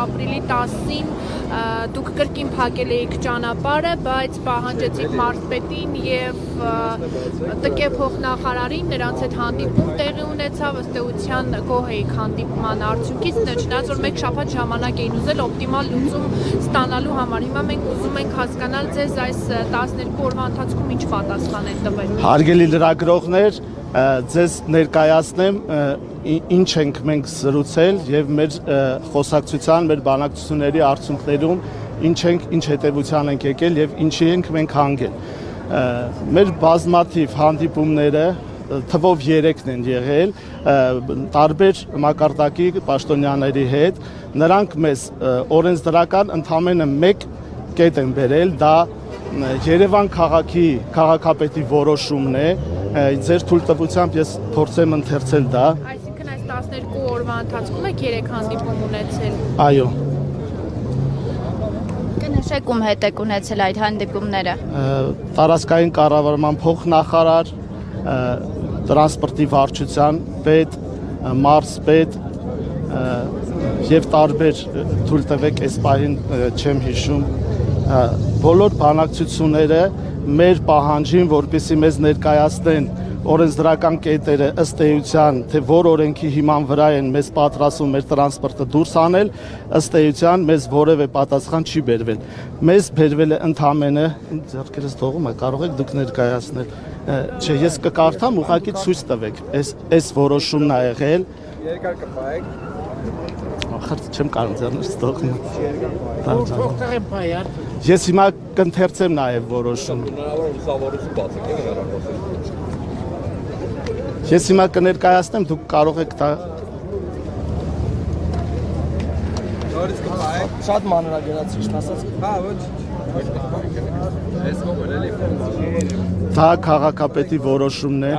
ապրիլի 10-ին դուք կրկին փակել եք ճանապարհը, բայց պահանջեցիք մարզպետին եւ ՏԿ փոխնախարարին, նրանց հետ հանդիպում տեղի ունեցավ, ըստ էության գոհ էիք հանդիպման արդյունքից, չնայած որ մեկ շաբաթ ժամանակ էին ուզել օպտիմալ լուծում ստանալու համար։ Հիմա մենք ուզում ենք հասկանալ ձեզ այս 12 օրվա ընթացքում ինչ պատասխան են տվել։ Հարգելի լրագրողներ, ձեզ ներկայացնեմ ինչ ենք մենք զրուցել եւ մեր խոսակցության, մեր բանակցությունների արդյունքներում ինչ հետևության ենք եկել եւ ինչի ենք մենք հանգել։ Մեր բազմաթիվ հանդիպումները թվով 3-ն են եղել տարբեր մակարդակի պաշտոնյաների հետ, նրանք մեզ օրենսդրական ընդամենը մեկ կետ են բերել, դա Երևան քաղաքի քաղաքապետի որոշումն է, ձեր թույլտվությամբ ես փորձեմ ընթերցել դա։ Այսինքն այս 12 օրվա ընթացքում եք 3 հանդիպում ունեցել։ Այո։ Կնշեք ում հետ եք ունեցել այդ հանդիպումները։ Տարածքային կառավարման փոխնախարար, տրանսպորտի վարչության պետ, մարզպետ եւ տարբեր թույլտվեք այս պահին չեմ հիշում բոլոր բանակցությունները մեր պահանջին, որպեսզի մեզ ներկայացնեն օրենսդրական կետերը ըստ էության, թե որ օրենքի հիման վրա են մեզ պատրաստում մեր տրանսպորտը դուրս անել, ըստ էության մեզ որևէ պատասխան չի բերվել։ Մեզ բերվել է ընդամենը, ձեռքերս թողում է, կարող եք դուք ներկայացնել։ Չէ, ես կկարդամ, ուղղակի ցույց տվեք։ Այս որոշումն է եղել։ Երկար կպայեք։ Ախր չեմ կարող ձեռներս թողնում։ Ես հիմա կընթերցեմ նաև որոշումը։ Ես հիմա կներկայացնեմ, դուք կարող եք դա շատ մանրագերացիչ ասած։ Հա, ոչ։ Դա քաղաքապետի որոշումն է։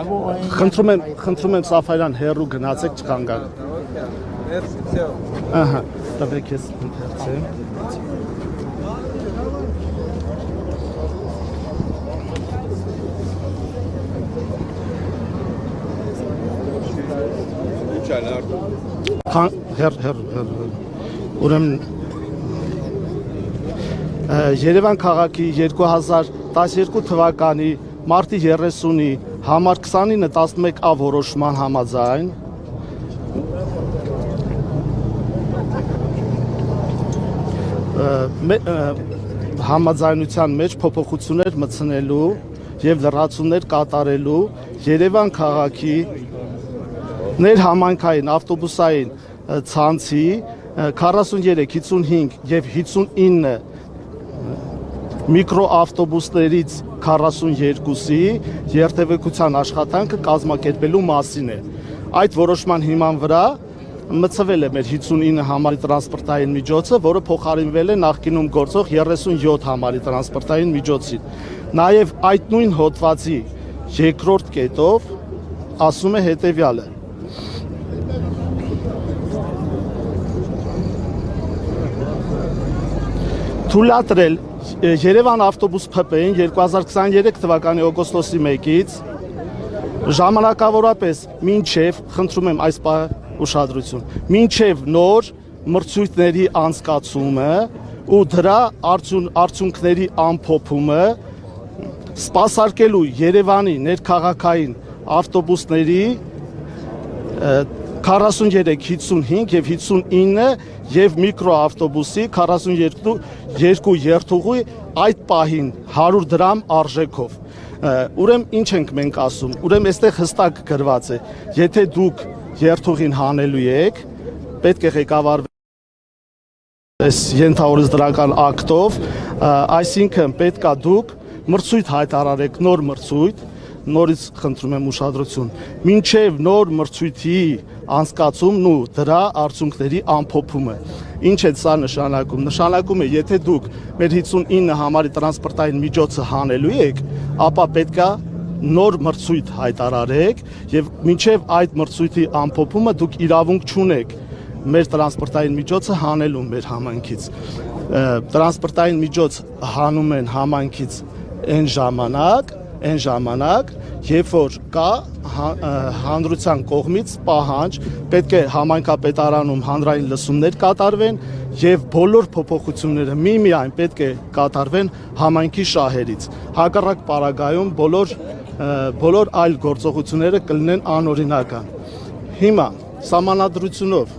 Խնդրում եմ Սաֆարյան հեռու գնացեք չխանգարեք։ Ահա, տվեք ես ընթերցեմ։ Ուրեմն Երևան քաղաքի 2012 թվականի մարտի 30-ի համար 29-11 որոշման համաձայն համաձայնության մեջ փոփոխություններ մտցնելու եւ լրացումներ կատարելու Երևան քաղաքի ներհամայնքային ավտոբուսային ցանցի 43, 55 եւ 59 միկրոավտոբուսներից 42-ի երթևեկության աշխատանքը կազմակերպելու մասին է։ Այդ որոշման հիման վրա մցվել է մեր 59 համարի տրանսպորտային միջոցը, որը փոխարինվել է նախկինում գործող 37 համարի տրանսպորտային միջոցին։ Նաեւ այդ նույն հոդվածի երկրորդ կետով ասում է հետեւյալը. Թույլատրել Երևան ավտոբուս ՓՊ-ին 2023 թվականի օգոստոսի 1-ից ժամանակավորապես մինչև, խնդրում եմ այս ուշադրություն, մինչև նոր մրցույթների անցկացումը ու դրա արդյունքների ամփոփումը սպասարկելու Երևանի ներքաղաքային ավտոբուսների 43, 55 եւ 59 եւ միկրոավտոբուսի 42 երթուղի այդ պահին 100 դրամ արժեքով։ Ուրեմն ինչ ենք մենք ասում։ Ուրեմն այստեղ հստակ գրված է, եթե դուք երթուղին հանելու եք, պետք է ղեկավարվեք այս ենթաօրենսդրական ակտով, այսինքն պետքա դուք մրցույթ հայտարարեք, նոր մրցույթ, նորից խնդրում եմ ուշադրություն, մինչև նոր մրցույթի անցկացումն ու դրա արդյունքների ամփոփումը։ Ինչ է սա նշանակում։ Նշանակում է, եթե դուք մեր 59 համարի տրանսպորտային միջոցը հանելու եք, ապա պետքա նոր մրցույթ հայտարարեք եւ մինչև այդ մրցույթի ամփոփումը դուք իրավունք չունեք մեր տրանսպորտային միջոցը հանելու մեր համայնքից։ Տրանսպորտային միջոց հանում են համայնքից այն ժամանակ, երբ որ կա հանրության կողմից պահանջ, պետք է համայնքապետարանում հանրային լսումներ կատարվեն եւ բոլոր փոփոխությունները միմիայն պետք է կատարվեն համայնքի շահերից։ Հակառակ պարագայում բոլոր այլ գործողությունները կլինեն անօրինական։ Հիմա սահմանադրությունով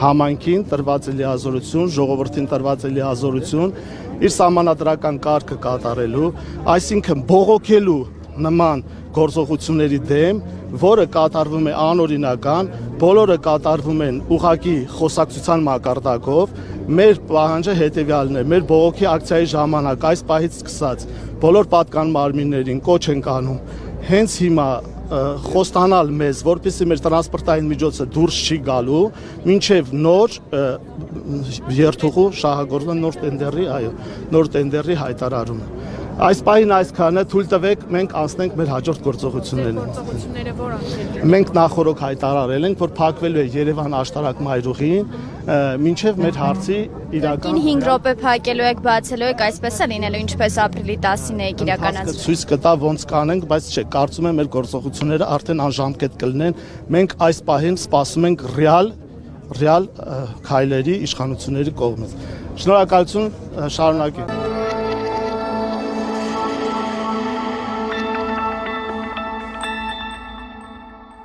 համայնքին տրված է լիազորություն, ժողովրդին տրված է լիազորություն իր սահմանադրական կարգը կատարելու, այսինքն բողոքելու նման գործողությունների դեմ, որը կատարվում է անօրինական, բոլորը կատարվում են ուղղակի խոսակցության մակարդակով, մեր պահանջը հետևյալն է, մեր բողոքի ակցիայի ժամանակ այս պահից սկսած բոլոր պատկան մարմիններին կոչ ենք անում հենց հիմա խոստանալ մեզ, որպեսզի մեր տրանսպորտային միջոցը դուրս չի գալու, մինչև նոր երթուղու շահագործման նոր տենդերի հայտարարումը։ Այս պահին այսքանը, թույլ տվեք մենք անցնենք մեր հաջորդ գործողություններին։ Գործողությունները որոնք են։ Մենք նախորդ հայտարարել ենք, որ փակվելու է Երևան աշտարակ մայրուղին, մինչև մեր հարցի իրական 5 րոպե փակելու եք, բացելու եք, այսպես է լինելու, ինչպես ապրիլի 10-ին եք իրականացրել։ Ցույց կտա ոնց կանենք, բայց չէ, կարծում եմ մեր գործողությունները արդեն անժամկետ կլինեն։ Մենք այս պահին սպասում ենք ռեալ քայլերի իշխանությունների կողմից։ Շնորհակալություն, շարունակենք։